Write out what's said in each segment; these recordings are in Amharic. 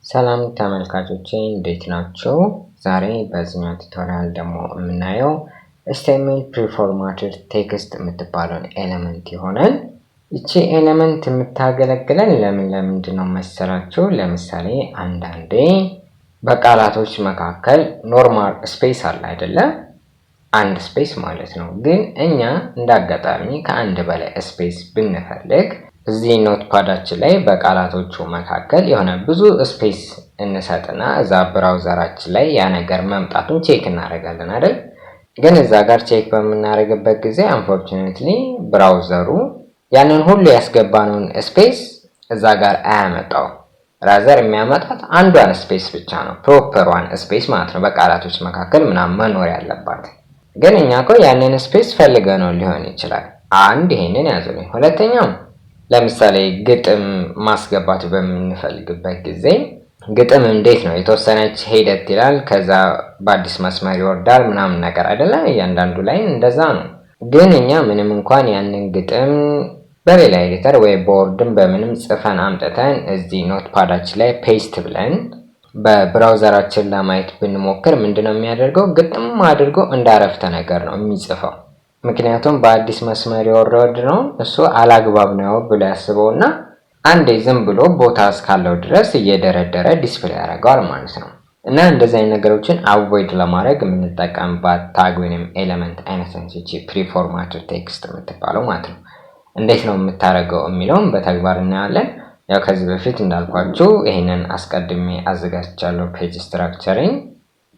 ሰላም ተመልካቾቼ እንዴት ናችሁ? ዛሬ በዚህኛው ቱቶሪያል ደግሞ የምናየው HTML preformatted text የምትባለውን ኤሌመንት ይሆናል። እቺ ኤሌመንት የምታገለግለን ለምንድነው መሰላችሁ? ለምሳሌ አንዳንዴ በቃላቶች መካከል ኖርማል ስፔስ አለ አይደለ? አንድ ስፔስ ማለት ነው። ግን እኛ እንዳጋጣሚ ከአንድ በላይ ስፔስ ብንፈልግ እዚህ ኖትፓዳችን ላይ በቃላቶቹ መካከል የሆነ ብዙ ስፔስ እንሰጥና እዛ ብራውዘራችን ላይ ያ ነገር መምጣቱን ቼክ እናደርጋለን አይደል? ግን እዛ ጋር ቼክ በምናደርግበት ጊዜ አንፎርቹኔትሊ ብራውዘሩ ያንን ሁሉ ያስገባነውን ስፔስ እዛ ጋር አያመጣው። ራዘር የሚያመጣት አንዷን ስፔስ ብቻ ነው፣ ፕሮፐሯን ስፔስ ማለት ነው። በቃላቶች መካከል ምናምን መኖር ያለባት። ግን እኛ እኮ ያንን ስፔስ ፈልገነው ሊሆን ይችላል። አንድ ይሄንን ያዙልኝ። ሁለተኛው ለምሳሌ ግጥም ማስገባት በምንፈልግበት ጊዜ ግጥም እንዴት ነው? የተወሰነች ሄደት ይላል፣ ከዛ በአዲስ መስመር ይወርዳል ምናምን ነገር አይደለ? እያንዳንዱ ላይ እንደዛ ነው። ግን እኛ ምንም እንኳን ያንን ግጥም በሌላ ኤዲተር ወይ ቦርድም በምንም ጽፈን አምጥተን እዚህ ኖትፓዳችን ላይ ፔስት ብለን በብራውዘራችን ለማየት ብንሞክር ምንድነው የሚያደርገው? ግጥም አድርጎ እንዳረፍተ ነገር ነው የሚጽፈው። ምክንያቱም በአዲስ መስመር ይወርድ ነው እሱ አላግባብ ነው ብሎ ያስበውና አንዴ ዝም ብሎ ቦታ እስካለው ድረስ እየደረደረ ዲስፕሌይ ያደርጋል ማለት ነው። እና እንደዚህ አይነት ነገሮችን አቮይድ ለማድረግ የምንጠቀምባት ታግ ወይንም ኤሌመንት አይነት ነች preformatted text የምትባለው ማለት ነው። እንዴት ነው የምታደርገው የሚለውን በተግባር እናያለን። ያው ከዚህ በፊት እንዳልኳችሁ ይሄንን አስቀድሜ አዘጋጅቻለሁ ፔጅ ስትራክቸሪንግ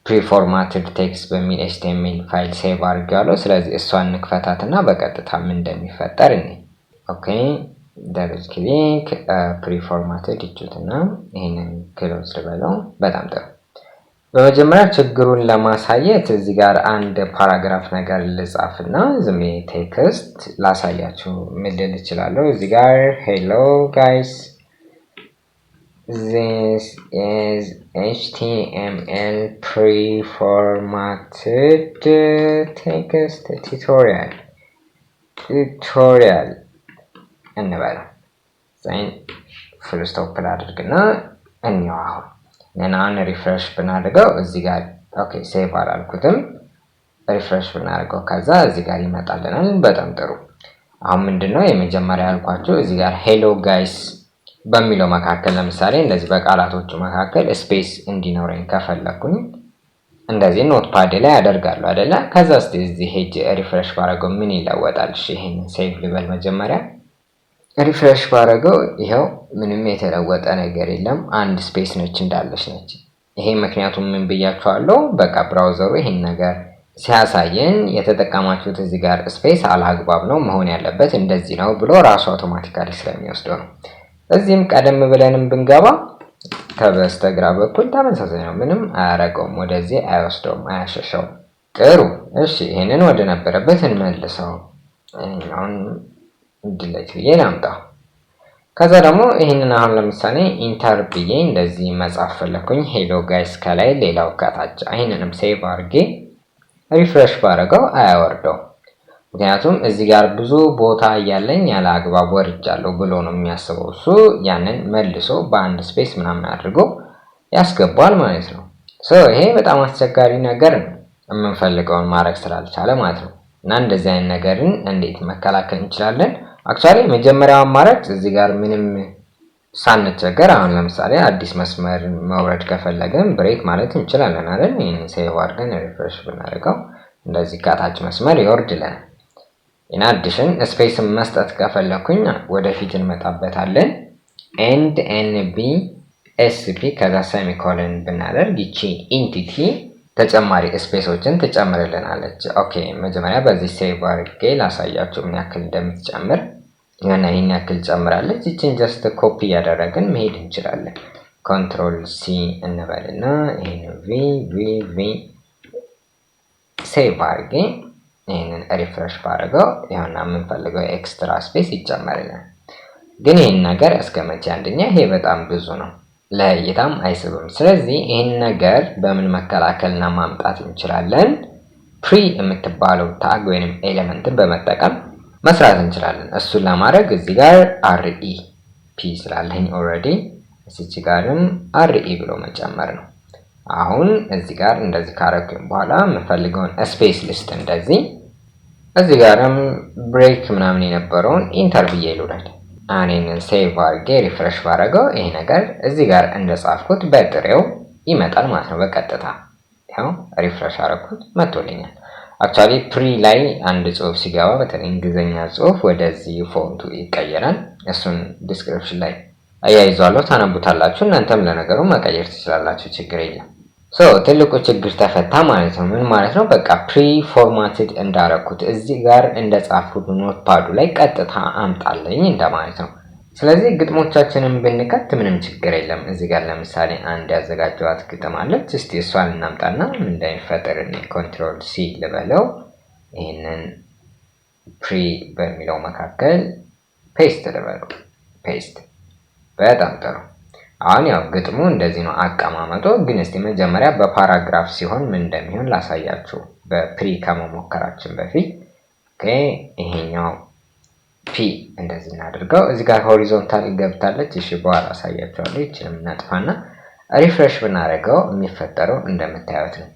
preformatted text በሚል HTML ፋይል ሴቭ አድርጌያለሁ። ስለዚህ እሷን እንክፈታትና በቀጥታ ምን እንደሚፈጠር እኔ ኦኬ ደብል ክሊክ preformatted ይችላልና ይሄንን ክሎዝ ልበለው። በጣም ጥሩ። በመጀመሪያ ችግሩን ለማሳየት እዚህ ጋር አንድ ፓራግራፍ ነገር ልጻፍና ዝም ብዬ ቴክስት ላሳያችሁ ምን ልል እችላለሁ። እዚህ ጋር hello guys, this is HTML preformatted text tutorial እንበል። ዛይን ፉል ስቶፕ ላድርግና እንየው። አሁን ሪፍሬሽ ብናደርገው እዚህ ጋር ኦኬ ሴቭ አላልኩትም። ሪፍሬሽ ብናደርገው ከዛ እዚህ ጋር ይመጣልናል። በጣም ጥሩ። አሁን ምንድነው የመጀመሪያ ያልኳችሁ እዚህ ጋር hello guys በሚለው መካከል ለምሳሌ እንደዚህ በቃላቶቹ መካከል ስፔስ እንዲኖረኝ ከፈለኩኝ እንደዚህ ኖትፓድ ላይ አደርጋለሁ አይደለ? ከዛ እስቲ እዚህ ሄጅ ሪፍሬሽ ባረገው ምን ይለወጣል? እሺ ይሄንን ሴቭ ልበል መጀመሪያ። ሪፍሬሽ ባረገው ይሄው ምንም የተለወጠ ነገር የለም። አንድ ስፔስ ነች እንዳለች ነች። ይሄ ምክንያቱም ምን ብያችኋለሁ? በቃ ብራውዘሩ ይሄን ነገር ሲያሳየን የተጠቀማችሁት እዚህ ጋር ስፔስ አላግባብ ነው መሆን ያለበት እንደዚህ ነው ብሎ ራሱ አውቶማቲካሊ ስለሚወስደው ነው። እዚህም ቀደም ብለንም ብንገባ ከበስተግራ በኩል ተመሳሳይ ነው። ምንም አያረገውም፣ ወደዚህ አይወስደውም፣ አያሸሸውም። ጥሩ። እሺ ይሄንን ወደ ነበረበት እንመልሰው። አሁን እንድለች ብዬ ላምጣው። ከዛ ደግሞ ይሄንን አሁን ለምሳሌ ኢንተር ብዬ እንደዚህ መጻፍ ፈለኩኝ። hello guys ከላይ ሌላው ከታች። ይሄንንም ሴቭ አድርጌ ሪፍሬሽ ባረገው አያወርደው። ምክንያቱም እዚህ ጋር ብዙ ቦታ እያለኝ ያለ አግባብ ወርጃለሁ ብሎ ነው የሚያስበው። እሱ ያንን መልሶ በአንድ ስፔስ ምናምን አድርጎ ያስገባል ማለት ነው። ይሄ በጣም አስቸጋሪ ነገር ነው፣ የምንፈልገውን ማድረግ ስላልቻለ ማለት ነው። እና እንደዚህ አይነት ነገርን እንዴት መከላከል እንችላለን? አክቹአሊ መጀመሪያው አማራጭ እዚህ ጋር ምንም ሳንቸገር አሁን ለምሳሌ አዲስ መስመር መውረድ ከፈለገን ብሬክ ማለት እንችላለን አይደል? ይሄንን ሴቭ አድርገን ሪፍሬሽ ብናደርገው እንደዚህ ከታች መስመር ይወርድልናል። in addition ስፔስ መስጠት ከፈለኩኝ ወደፊት እንመጣበታለን። end nb sp ከዛ ሴሚኮሎን ብናደርግ ይቺ ኢንቲቲ ተጨማሪ ስፔሶችን ትጨምርልናለች። ኦኬ መጀመሪያ በዚህ ሴቭ አድርጌ ላሳያችሁ ምን ያክል እንደምትጨምር። እና ይሄን ያክል ጨምራለች። እቺን ጀስት ኮፒ ያደረግን መሄድ እንችላለን። ኮንትሮል ሲ እንበልና ይሄን ቪ ሴቭ አድርጌ ይሄንን ሪፍሬሽ ባደርገው ይሄና የምንፈልገው ኤክስትራ ስፔስ ይጨመርልናል። ግን ይሄን ነገር እስከመቼ? አንደኛ ይሄ በጣም ብዙ ነው፣ ለእይታም አይስብም። ስለዚህ ይሄን ነገር በምን መከላከልና ማምጣት እንችላለን? ፕሪ የምትባለው ታግ ወይንም ኤሌመንትን በመጠቀም መስራት እንችላለን። እሱን ለማድረግ እዚህ ጋር ሬፕ ስላለኝ ኦሬዲ እዚህ ጋርም አርኢ ብሎ መጨመር ነው። አሁን እዚህ ጋር እንደዚህ ካረኩኝ በኋላ የምፈልገውን ስፔስ ሊስት እንደዚህ እዚህ ጋርም ብሬክ ምናምን የነበረውን ኢንተር ብዬ ልውረድ። አኔን ሴቭ አድርጌ ሪፍሬሽ ባረገው ይሄ ነገር እዚህ ጋር እንደጻፍኩት በጥሬው ይመጣል ማለት ነው በቀጥታ። ያው ሪፍሬሽ አረኩት መጥቶልኛል። አክቹአሊ ፕሪ ላይ አንድ ጽሁፍ ሲገባ በተለይ እንግሊዘኛ ጽሁፍ ወደዚህ ፎንቱ ይቀየራል። እሱን ዲስክሪፕሽን ላይ አያይዟለሁ ታነቡታላችሁ። እናንተም ለነገሩ መቀየር ትችላላችሁ፣ ችግር የለም። ትልቁ ችግር ተፈታ ማለት ነው። ምን ማለት ነው? በቃ ፕሪፎርማትድ እንዳረኩት እዚህ ጋር እንደጻፍኩት ኖትፓዱ ላይ ቀጥታ አምጣለኝ እንደማለት ነው። ስለዚህ ግጥሞቻችንን ብንከት ምንም ችግር የለም። እዚህ ጋር ለምሳሌ አንድ ያዘጋጀዋት ግጥም አለች። እስቲ እሷን እናምጣና ምን እንደሚፈጠር ኮንትሮል ሲ ልበለው። ይሄንን ፕሪ በሚለው መካከል ፔስት ልበለው። ፔስት። በጣም ጥሩ። አሁን ያው ግጥሙ እንደዚህ ነው አቀማመጡ። ግን እስቲ መጀመሪያ በፓራግራፍ ሲሆን ምን እንደሚሆን ላሳያችሁ በፕሪ ከመሞከራችን በፊት። ኦኬ ይሄኛው ፒ እንደዚህ እናድርገው። እዚህ ጋር ሆሪዞንታል ገብታለች። እሺ በኋላ አሳያችኋለሁ። ይችላል እናጥፋና ሪፍሬሽ ብናደርገው የሚፈጠረው እንደምታዩት ነው።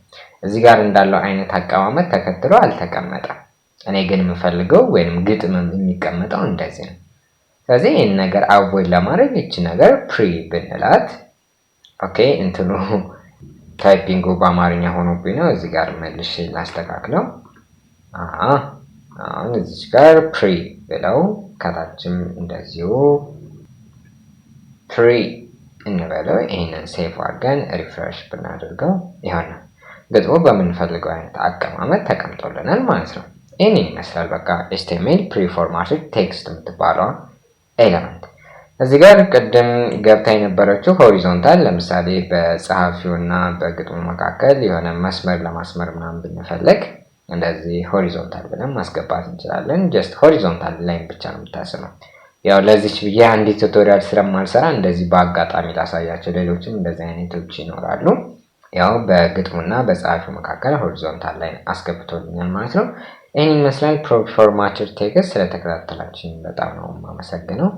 እዚህ ጋር እንዳለው አይነት አቀማመጥ ተከትሎ አልተቀመጠም። እኔ ግን የምፈልገው ወይንም ግጥም የሚቀመጠው እንደዚህ ነው። ስለዚህ ይህን ነገር አቮይድ ለማድረግ ይቺ ነገር ፕሪ ብንላት። ኦኬ እንትኑ ታይፒንጉ በአማርኛ ሆኖብኝ ነው። እዚህ ጋር መልሼ ላስተካክለው። አሁን እዚህ ጋር ፕሪ ብለው ከታችም እንደዚሁ ፕሪ እንበለው። ይህንን ሴቭ አድርገን ሪፍሬሽ ብናደርገው ይሆናል ግጥሙ በምንፈልገው አይነት አቀማመጥ ተቀምጦልናል ማለት ነው። ይህን ይመስላል በቃ ኤችቲኤምኤል ፕሪፎርማትድ ቴክስት የምትባለው ኤለመንት። እዚህ ጋር ቅድም ገብታ የነበረችው ሆሪዞንታል፣ ለምሳሌ በጸሐፊውና በግጥሙ መካከል የሆነ መስመር ለማስመር ምናምን ብንፈልግ እንደዚህ ሆሪዞንታል ብለን ማስገባት እንችላለን። ጀስት ሆሪዞንታል ላይን ብቻ ነው የምታስነው። ያው ለዚች ብዬ አንዲት ቱቶሪያል ስለማልሰራ እንደዚህ በአጋጣሚ ላሳያቸው። ሌሎችም እንደዚህ አይነቶች ይኖራሉ። ያው በግጥሙና በጸሐፊው መካከል ሆሪዞንታል ላይን አስገብቶልኛል ማለት ነው። ይህን ይመስላል ፕሪፎርማትድ ቴክስት። ስለተከታተላችሁኝ በጣም ነው የማመሰግነው።